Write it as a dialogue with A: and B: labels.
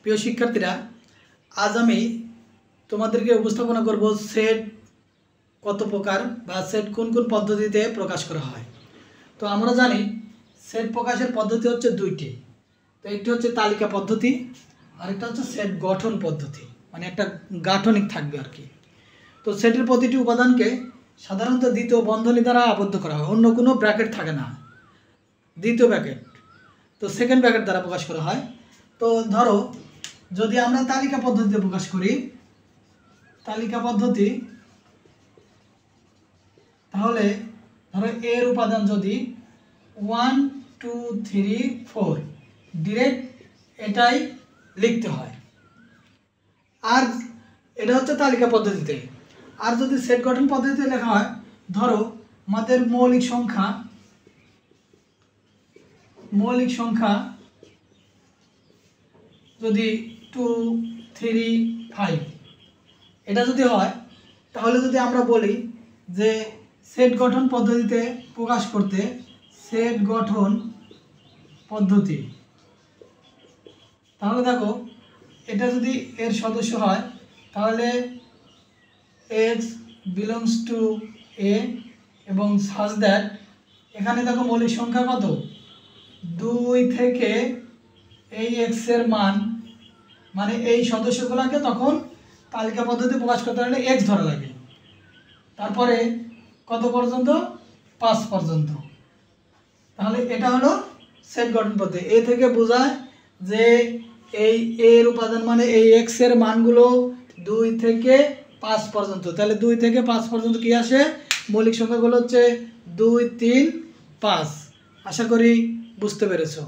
A: প্রিয় শিক্ষার্থীরা, আজ আমি তোমাদেরকে উপস্থাপনা করব সেট কত প্রকার বা সেট কোন কোন পদ্ধতিতে প্রকাশ করা হয়। তো আমরা জানি সেট প্রকাশের পদ্ধতি হচ্ছে দুইটি। তো একটি হচ্ছে তালিকা পদ্ধতি, আরেকটা হচ্ছে সেট গঠন পদ্ধতি, মানে একটা গাঠনিক থাকবে আর কি। তো সেটের প্রতিটি উপাদানকে সাধারণত দ্বিতীয় বন্ধনী দ্বারা আবদ্ধ করা হয়, অন্য কোনো ব্র্যাকেট থাকে না, দ্বিতীয় ব্র্যাকেট। তো সেকেন্ড ব্র্যাকেট দ্বারা প্রকাশ করা হয়। তো ধরো যদি আমরা তালিকা পদ্ধতিতে প্রকাশ করি, তালিকা পদ্ধতি, তাহলে ধরো এর উপাদান যদি 1 2 3 4 ডিরেক্ট এটাই লিখতে হয়। আর এটা হচ্ছে তালিকা পদ্ধতিতে। আর যদি সেট গঠন পদ্ধতিতে লেখা হয়, ধরো আমাদের মৌলিক সংখ্যা যদি 2 3 5 এটা যদি হয়, তাহলে যদি আমরা বলি যে সেট গঠন পদ্ধতিতে প্রকাশ করতে, সেট গঠন পদ্ধতি, তাহলে দেখো এটা যদি এর সদস্য হয়, তাহলে x belongs to a এবং such that এখানে দেখো মৌলিক সংখ্যা কত, 2 থেকে এই x এর মান, মানে এই সদস্যগুলোকে তখন তালিকা পদ্ধতি প্রকাশ করতে হলে x ধরা লাগে। তারপরে কত পর্যন্ত, 5 পর্যন্ত। তাহলে এটা হলো সেট গঠন পদ্ধতি। এ থেকে বোঝায় যে এই এর উপাদান মানে এই x এর মানগুলো 2 থেকে 5 পর্যন্ত। তাহলে 2 থেকে 5 পর্যন্ত কি আসে, মৌলিক সংখ্যাগুলো হচ্ছে 2 3 5। আশা করি বুঝতে পেরেছো।